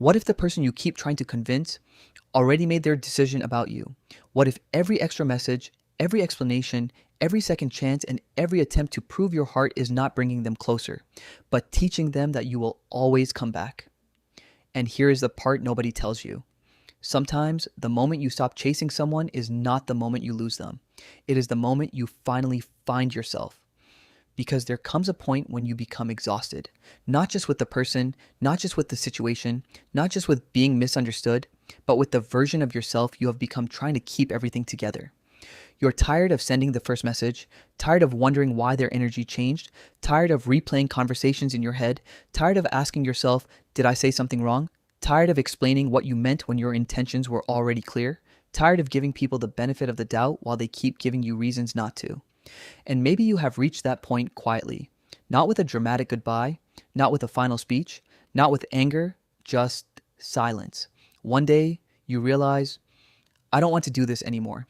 What if the person you keep trying to convince already made their decision about you? What if every extra message, every explanation, every second chance, and every attempt to prove your heart is not bringing them closer, but teaching them that you will always come back? And here is the part nobody tells you. Sometimes the moment you stop chasing someone is not the moment you lose them. It is the moment you finally find yourself. Because there comes a point when you become exhausted, not just with the person, not just with the situation, not just with being misunderstood, but with the version of yourself you have become trying to keep everything together. You're tired of sending the first message, tired of wondering why their energy changed, tired of replaying conversations in your head, tired of asking yourself, did I say something wrong? Tired of explaining what you meant when your intentions were already clear, tired of giving people the benefit of the doubt while they keep giving you reasons not to. And maybe you have reached that point quietly, not with a dramatic goodbye, not with a final speech, not with anger, just silence. One day you realize, I don't want to do this anymore.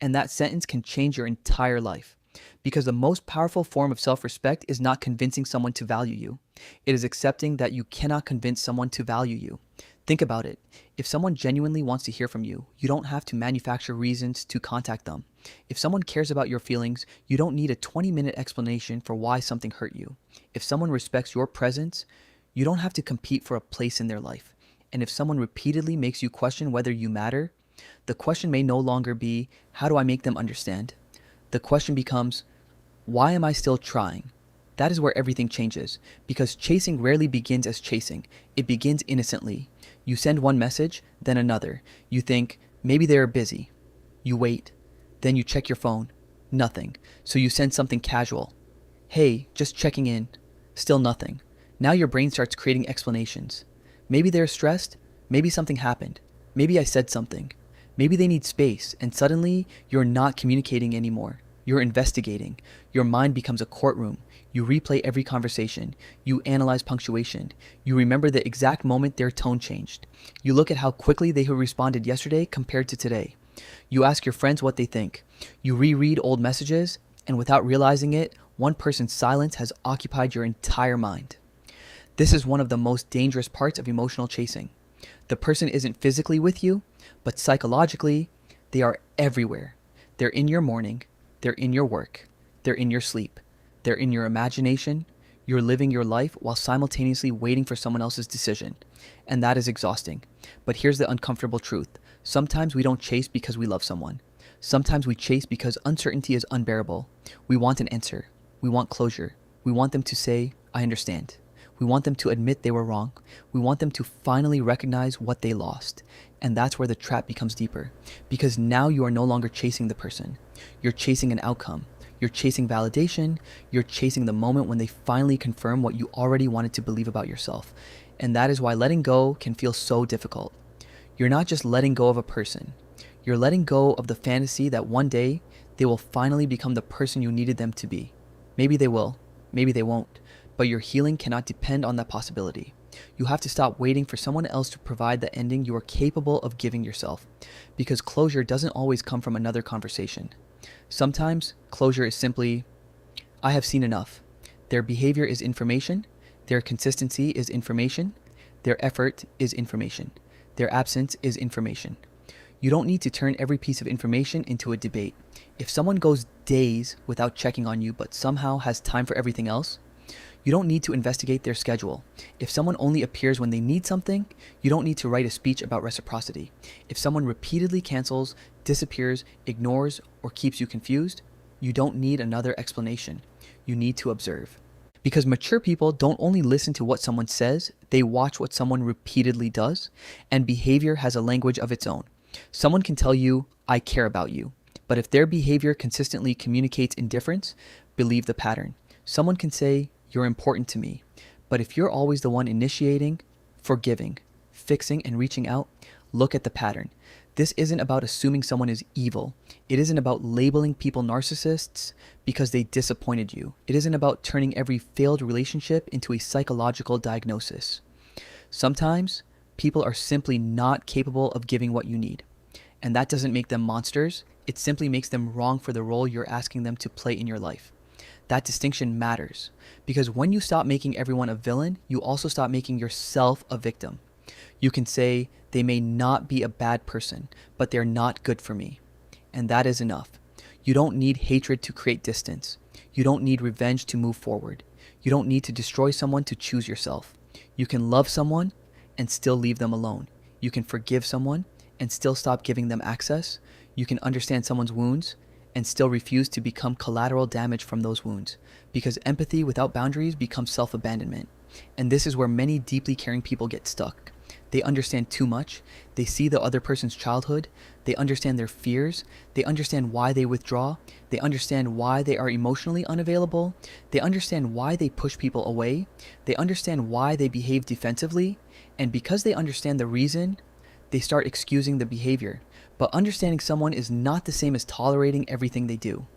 And that sentence can change your entire life. Because the most powerful form of self-respect is not convincing someone to value you. It is accepting that you cannot convince someone to value you. Think about it. If someone genuinely wants to hear from you, you don't have to manufacture reasons to contact them. If someone cares about your feelings, you don't need a 20-minute explanation for why something hurt you. If someone respects your presence, you don't have to compete for a place in their life. And if someone repeatedly makes you question whether you matter, the question may no longer be, how do I make them understand? The question becomes, why am I still trying? That is where everything changes, because chasing rarely begins as chasing. It begins innocently. You send one message, then another. You think, maybe they are busy. You wait. Then you check your phone. Nothing. So you send something casual. Hey, just checking in. Still nothing. Now your brain starts creating explanations. Maybe they're stressed. Maybe something happened. Maybe I said something. Maybe they need space, and suddenly you're not communicating anymore. You're investigating. Your mind becomes a courtroom. You replay every conversation. You analyze punctuation. You remember the exact moment their tone changed. You look at how quickly they responded yesterday compared to today. You ask your friends what they think. You reread old messages, and without realizing it, one person's silence has occupied your entire mind. This is one of the most dangerous parts of emotional chasing. The person isn't physically with you, but psychologically, they are everywhere. They're in your morning. They're in your work. They're in your sleep. They're in your imagination. You're living your life while simultaneously waiting for someone else's decision. And that is exhausting. But here's the uncomfortable truth. Sometimes we don't chase because we love someone. Sometimes we chase because uncertainty is unbearable. We want an answer. We want closure. We want them to say, I understand. We want them to admit they were wrong. We want them to finally recognize what they lost. And that's where the trap becomes deeper. Because now you are no longer chasing the person. You're chasing an outcome. You're chasing validation. You're chasing the moment when they finally confirm what you already wanted to believe about yourself. And that is why letting go can feel so difficult. You're not just letting go of a person. You're letting go of the fantasy that one day they will finally become the person you needed them to be. Maybe they will. Maybe they won't. But your healing cannot depend on that possibility. You have to stop waiting for someone else to provide the ending you are capable of giving yourself. Because closure doesn't always come from another conversation. Sometimes closure is simply, I have seen enough. Their behavior is information. Their consistency is information. Their effort is information. Their absence is information. You don't need to turn every piece of information into a debate. If someone goes days without checking on you but somehow has time for everything else, you don't need to investigate their schedule. If someone only appears when they need something, you don't need to write a speech about reciprocity. If someone repeatedly cancels, disappears, ignores, or keeps you confused, you don't need another explanation. You need to observe. Because mature people don't only listen to what someone says, they watch what someone repeatedly does, and behavior has a language of its own. Someone can tell you, I care about you. But if their behavior consistently communicates indifference, believe the pattern. Someone can say, you're important to me. But if you're always the one initiating, forgiving, fixing, and reaching out, look at the pattern. This isn't about assuming someone is evil. It isn't about labeling people narcissists because they disappointed you. It isn't about turning every failed relationship into a psychological diagnosis. Sometimes people are simply not capable of giving what you need. And that doesn't make them monsters. It simply makes them wrong for the role you're asking them to play in your life. That distinction matters because when you stop making everyone a villain, you also stop making yourself a victim. You can say, they may not be a bad person, but they're not good for me. And that is enough. You don't need hatred to create distance. You don't need revenge to move forward. You don't need to destroy someone to choose yourself. You can love someone and still leave them alone. You can forgive someone and still stop giving them access. You can understand someone's wounds and still refuse to become collateral damage from those wounds, because empathy without boundaries becomes self-abandonment. And this is where many deeply caring people get stuck. They understand too much. They see the other person's childhood. They understand their fears. They understand why they withdraw. They understand why they are emotionally unavailable. They understand why they push people away. They understand why they behave defensively. And because they understand the reason, they start excusing the behavior. But understanding someone is not the same as tolerating everything they do.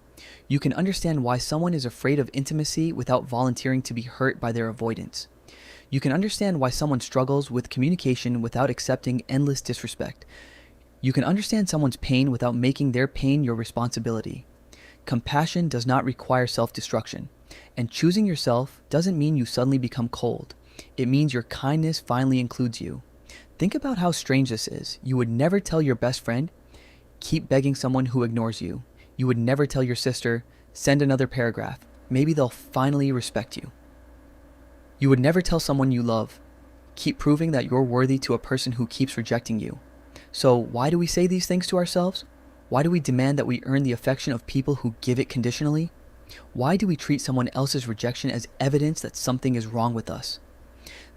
You can understand why someone is afraid of intimacy without volunteering to be hurt by their avoidance. You can understand why someone struggles with communication without accepting endless disrespect. You can understand someone's pain without making their pain your responsibility. Compassion does not require self-destruction. And choosing yourself doesn't mean you suddenly become cold. It means your kindness finally includes you. Think about how strange this is. You would never tell your best friend, keep begging someone who ignores you. You would never tell your sister, send another paragraph. Maybe they'll finally respect you. You would never tell someone you love, keep proving that you're worthy to a person who keeps rejecting you. So why do we say these things to ourselves? Why do we demand that we earn the affection of people who give it conditionally? Why do we treat someone else's rejection as evidence that something is wrong with us?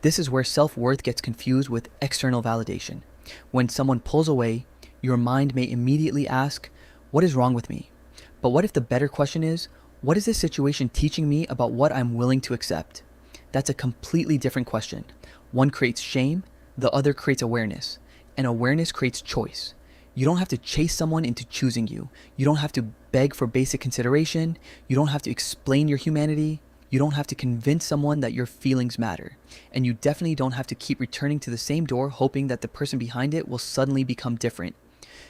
This is where self-worth gets confused with external validation. When someone pulls away, your mind may immediately ask, what is wrong with me? But what if the better question is, what is this situation teaching me about what I'm willing to accept? That's a completely different question. One creates shame, the other creates awareness. And awareness creates choice. You don't have to chase someone into choosing you. You don't have to beg for basic consideration. You don't have to explain your humanity. You don't have to convince someone that your feelings matter. And you definitely don't have to keep returning to the same door hoping that the person behind it will suddenly become different.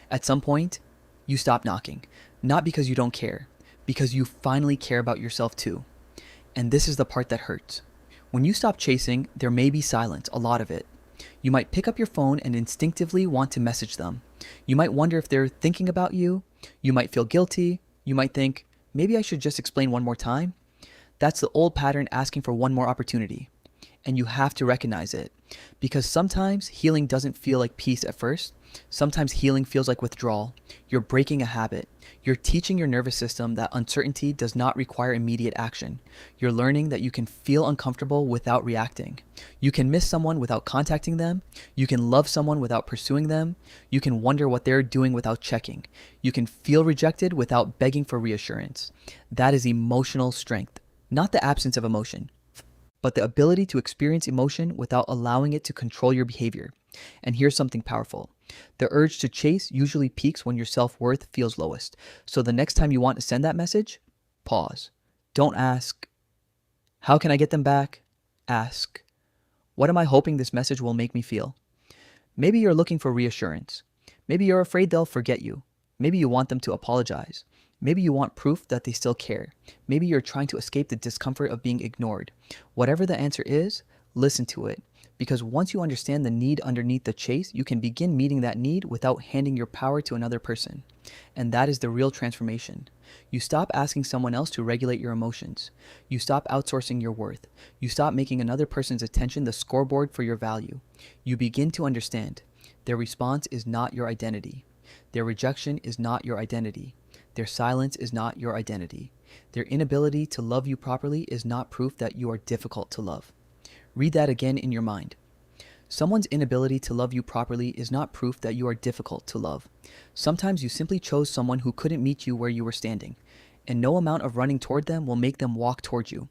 At some point, you stop knocking. Not because you don't care, because you finally care about yourself too. And this is the part that hurts. When you stop chasing, there may be silence, a lot of it. You might pick up your phone and instinctively want to message them. You might wonder if they're thinking about you. You might feel guilty. You might think, maybe I should just explain one more time. That's the old pattern asking for one more opportunity. And you have to recognize it. Because sometimes healing doesn't feel like peace at first. Sometimes healing feels like withdrawal. You're breaking a habit. You're teaching your nervous system that uncertainty does not require immediate action. You're learning that you can feel uncomfortable without reacting. You can miss someone without contacting them. You can love someone without pursuing them. You can wonder what they're doing without checking. You can feel rejected without begging for reassurance. That is emotional strength, not the absence of emotion, but the ability to experience emotion without allowing it to control your behavior. And here's something powerful. The urge to chase usually peaks when your self-worth feels lowest. So the next time you want to send that message, pause. Don't ask, how can I get them back? Ask, what am I hoping this message will make me feel? Maybe you're looking for reassurance. Maybe you're afraid they'll forget you. Maybe you want them to apologize. Maybe you want proof that they still care. Maybe you're trying to escape the discomfort of being ignored. Whatever the answer is, listen to it. Because once you understand the need underneath the chase, you can begin meeting that need without handing your power to another person. And that is the real transformation. You stop asking someone else to regulate your emotions. You stop outsourcing your worth. You stop making another person's attention the scoreboard for your value. You begin to understand their response is not your identity. Their rejection is not your identity. Their silence is not your identity. Their inability to love you properly is not proof that you are difficult to love. Read that again in your mind. Someone's inability to love you properly is not proof that you are difficult to love. Sometimes you simply chose someone who couldn't meet you where you were standing, and no amount of running toward them will make them walk toward you.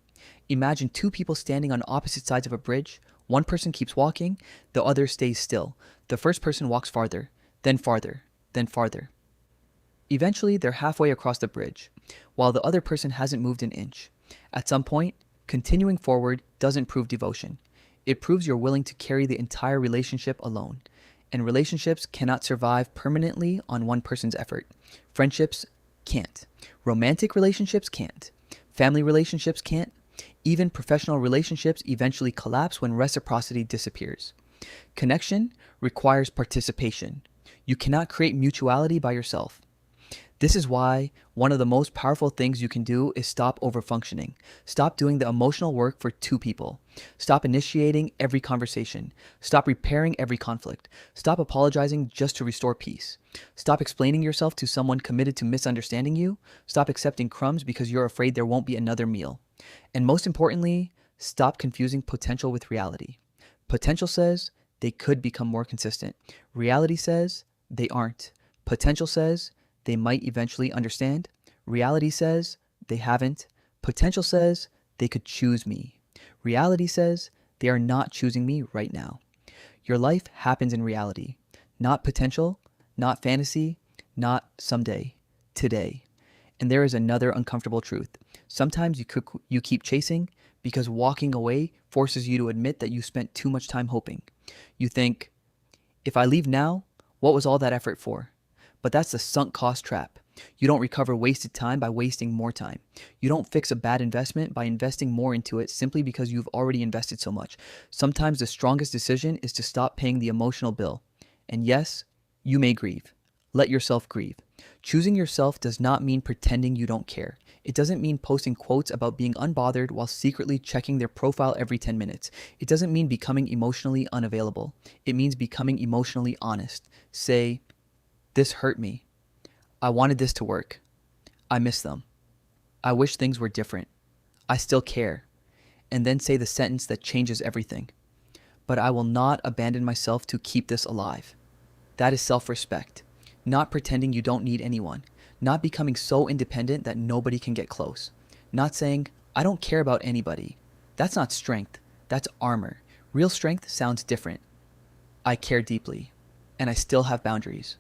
Imagine two people standing on opposite sides of a bridge. One person keeps walking, the other stays still. The first person walks farther, then farther, then farther. Eventually, they're halfway across the bridge, while the other person hasn't moved an inch. At some point, continuing forward doesn't prove devotion. It proves you're willing to carry the entire relationship alone. And relationships cannot survive permanently on one person's effort. Friendships can't. Romantic relationships can't. Family relationships can't. Even professional relationships eventually collapse when reciprocity disappears. Connection requires participation. You cannot create mutuality by yourself. This is why one of the most powerful things you can do is stop overfunctioning. Stop doing the emotional work for two people. Stop initiating every conversation. Stop repairing every conflict. Stop apologizing just to restore peace. Stop explaining yourself to someone committed to misunderstanding you. Stop accepting crumbs because you're afraid there won't be another meal. And most importantly, stop confusing potential with reality. Potential says they could become more consistent. Reality says they aren't. Potential says they might eventually understand. Reality says they haven't. Potential says they could choose me. Reality says they are not choosing me right now. Your life happens in reality, not potential, not fantasy, not someday, today. And there is another uncomfortable truth. Sometimes you keep chasing because walking away forces you to admit that you spent too much time hoping. You think, if I leave now, what was all that effort for? But that's the sunk cost trap. You don't recover wasted time by wasting more time. You don't fix a bad investment by investing more into it simply because you've already invested so much. Sometimes the strongest decision is to stop paying the emotional bill. And yes, you may grieve. Let yourself grieve. Choosing yourself does not mean pretending you don't care. It doesn't mean posting quotes about being unbothered while secretly checking their profile every 10 minutes. It doesn't mean becoming emotionally unavailable. It means becoming emotionally honest. Say, this hurt me. I wanted this to work. I miss them. I wish things were different. I still care. And then say the sentence that changes everything. But I will not abandon myself to keep this alive. That is self-respect. Not pretending you don't need anyone. Not becoming so independent that nobody can get close. Not saying, I don't care about anybody. That's not strength. That's armor. Real strength sounds different. I care deeply. And I still have boundaries.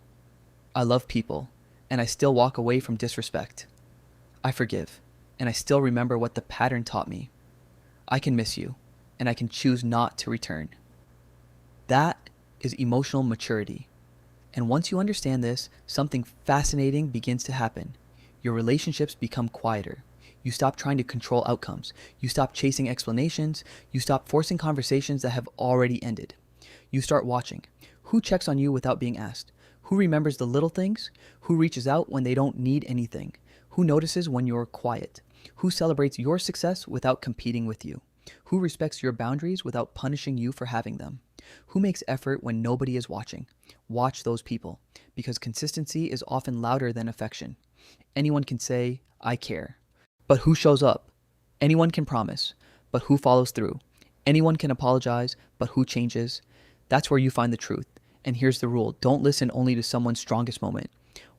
I love people, and I still walk away from disrespect. I forgive, and I still remember what the pattern taught me. I can miss you, and I can choose not to return. That is emotional maturity. And once you understand this, something fascinating begins to happen. Your relationships become quieter. You stop trying to control outcomes. You stop chasing explanations. You stop forcing conversations that have already ended. You start watching. Who checks on you without being asked? Who remembers the little things? Who reaches out when they don't need anything? Who notices when you're quiet? Who celebrates your success without competing with you? Who respects your boundaries without punishing you for having them? Who makes effort when nobody is watching? Watch those people, because consistency is often louder than affection. Anyone can say, I care. But who shows up? Anyone can promise, but who follows through? Anyone can apologize, but who changes? That's where you find the truth. And here's the rule. Don't listen only to someone's strongest moment.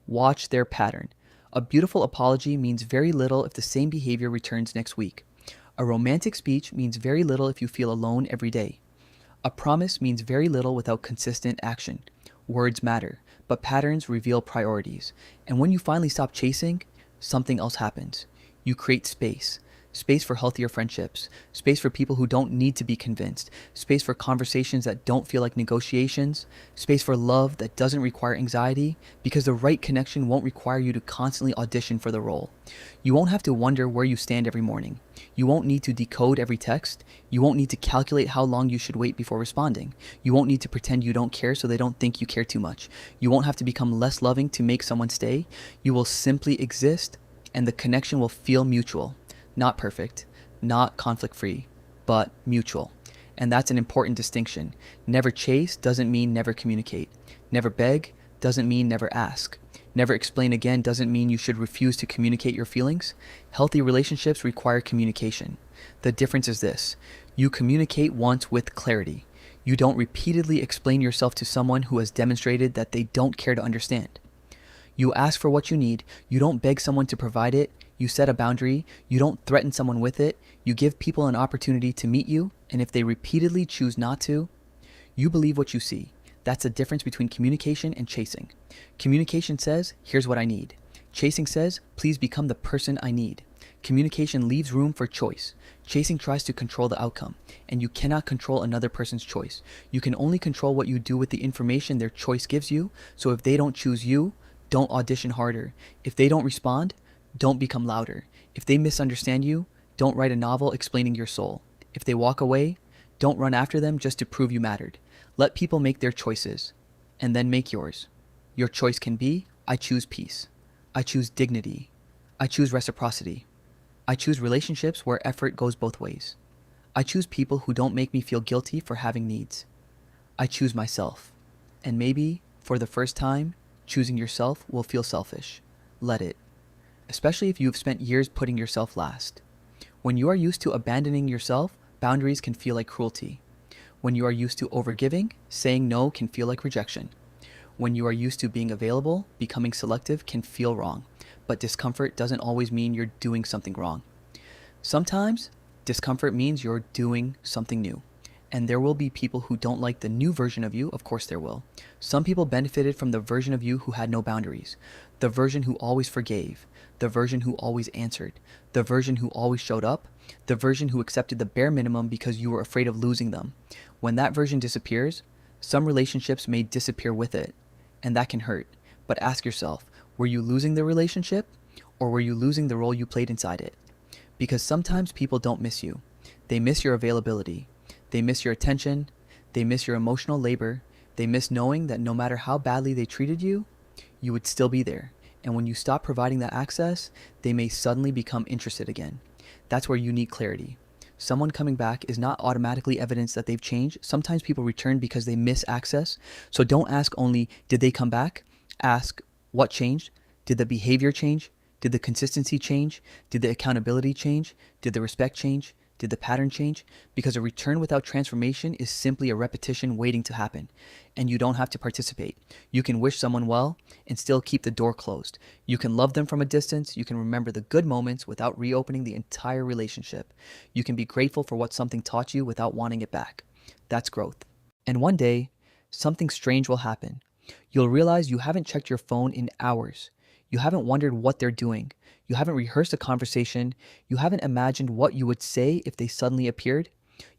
Watch their pattern. A beautiful apology means very little if the same behavior returns next week. A romantic speech means very little if you feel alone every day. A promise means very little without consistent action. Words matter, but patterns reveal priorities. And when you finally stop chasing, something else happens. You create space. Space for healthier friendships, space for people who don't need to be convinced, space for conversations that don't feel like negotiations, space for love that doesn't require anxiety, because the right connection won't require you to constantly audition for the role. You won't have to wonder where you stand every morning. You won't need to decode every text. You won't need to calculate how long you should wait before responding. You won't need to pretend you don't care so they don't think you care too much. You won't have to become less loving to make someone stay. You will simply exist, and the connection will feel mutual. Not perfect, not conflict-free, but mutual. And that's an important distinction. Never chase doesn't mean never communicate. Never beg doesn't mean never ask. Never explain again doesn't mean you should refuse to communicate your feelings. Healthy relationships require communication. The difference is this. You communicate once with clarity. You don't repeatedly explain yourself to someone who has demonstrated that they don't care to understand. You ask for what you need. You don't beg someone to provide it. You set a boundary. You don't threaten someone with it. You give people an opportunity to meet you, and if they repeatedly choose not to, you believe what you see. That's the difference between communication and chasing. Communication says, here's what I need. Chasing says, please become the person I need. Communication leaves room for choice. Chasing tries to control the outcome, and you cannot control another person's choice. You can only control what you do with the information their choice gives you, so if they don't choose you, don't audition harder. If they don't respond, don't become louder. If they misunderstand you, don't write a novel explaining your soul. If they walk away, don't run after them just to prove you mattered. Let people make their choices, and then make yours. Your choice can be, I choose peace. I choose dignity. I choose reciprocity. I choose relationships where effort goes both ways. I choose people who don't make me feel guilty for having needs. I choose myself. And maybe, for the first time, choosing yourself will feel selfish. Let it. Especially if you've spent years putting yourself last. When you are used to abandoning yourself, boundaries can feel like cruelty. When you are used to overgiving, saying no can feel like rejection. When you are used to being available, becoming selective can feel wrong. But discomfort doesn't always mean you're doing something wrong. Sometimes, discomfort means you're doing something new. And there will be people who don't like the new version of you, of course there will. Some people benefited from the version of you who had no boundaries, the version who always forgave, the version who always answered, the version who always showed up, the version who accepted the bare minimum because you were afraid of losing them. When that version disappears, some relationships may disappear with it, and that can hurt. But ask yourself, were you losing the relationship, or were you losing the role you played inside it? Because sometimes people don't miss you. They miss your availability. They miss your attention. They miss your emotional labor. They miss knowing that no matter how badly they treated you, you would still be there. And when you stop providing that access, they may suddenly become interested again. That's where you need clarity. Someone coming back is not automatically evidence that they've changed. Sometimes people return because they miss access. So don't ask only, did they come back? Ask, what changed? Did the behavior change? Did the consistency change? Did the accountability change? Did the respect change? Did the pattern change? Because a return without transformation is simply a repetition waiting to happen. And you don't have to participate. You can wish someone well and still keep the door closed. You can love them from a distance. You can remember the good moments without reopening the entire relationship. You can be grateful for what something taught you without wanting it back. That's growth. And one day, something strange will happen. You'll realize you haven't checked your phone in hours. You haven't wondered what they're doing. You haven't rehearsed a conversation. You haven't imagined what you would say if they suddenly appeared.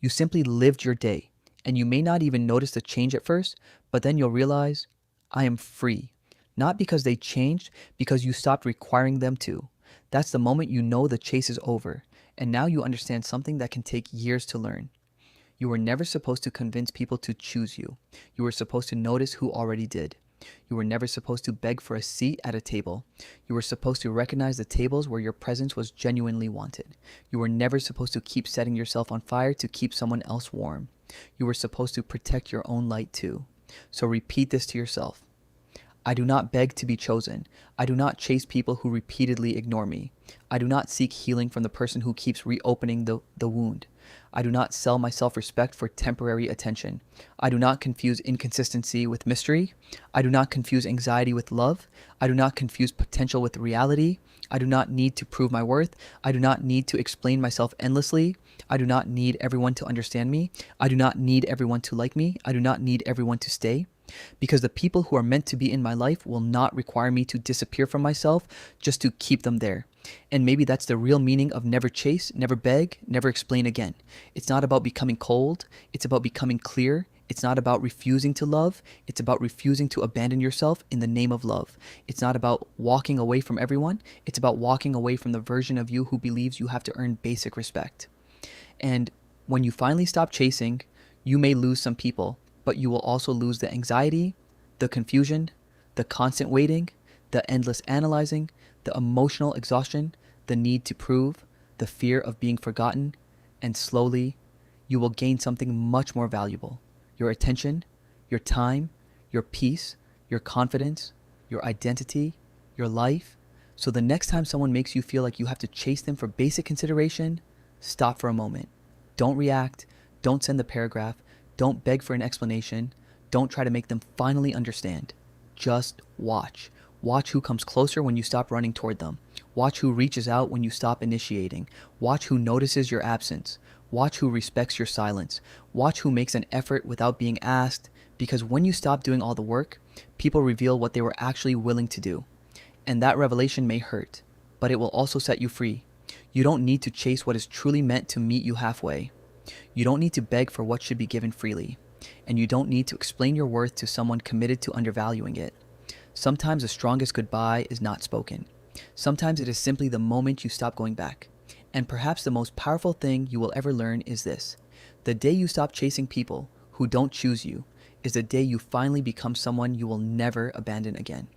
You simply lived your day. And you may not even notice the change at first, but then you'll realize, I am free. Not because they changed, because you stopped requiring them to. That's the moment you know the chase is over. And now you understand something that can take years to learn. You were never supposed to convince people to choose you. You were supposed to notice who already did. You were never supposed to beg for a seat at a table. You were supposed to recognize the tables where your presence was genuinely wanted. You were never supposed to keep setting yourself on fire to keep someone else warm. You were supposed to protect your own light too. So repeat this to yourself. I do not beg to be chosen. I do not chase people who repeatedly ignore me. I do not seek healing from the person who keeps reopening the wound. I do not sell my self-respect for temporary attention. I do not confuse inconsistency with mystery. I do not confuse anxiety with love. I do not confuse potential with reality. I do not need to prove my worth. I do not need to explain myself endlessly. I do not need everyone to understand me. I do not need everyone to like me. I do not need everyone to stay. Because the people who are meant to be in my life will not require me to disappear from myself just to keep them there. And maybe that's the real meaning of never chase, never beg, never explain again. It's not about becoming cold. It's about becoming clear. It's not about refusing to love. It's about refusing to abandon yourself in the name of love. It's not about walking away from everyone. It's about walking away from the version of you who believes you have to earn basic respect. And when you finally stop chasing, you may lose some people, but you will also lose the anxiety, the confusion, the constant waiting, the endless analyzing, the emotional exhaustion, the need to prove, the fear of being forgotten, and slowly, you will gain something much more valuable. Your attention, your time, your peace, your confidence, your identity, your life. So the next time someone makes you feel like you have to chase them for basic consideration, stop for a moment. Don't react. Don't send the paragraph. Don't beg for an explanation. Don't try to make them finally understand. Just watch. Watch who comes closer when you stop running toward them. Watch who reaches out when you stop initiating. Watch who notices your absence. Watch who respects your silence. Watch who makes an effort without being asked. Because when you stop doing all the work, people reveal what they were actually willing to do. And that revelation may hurt, but it will also set you free. You don't need to chase what is truly meant to meet you halfway. You don't need to beg for what should be given freely. And you don't need to explain your worth to someone committed to undervaluing it. Sometimes the strongest goodbye is not spoken. Sometimes it is simply the moment you stop going back. And perhaps the most powerful thing you will ever learn is this. The day you stop chasing people who don't choose you is the day you finally become someone you will never abandon again.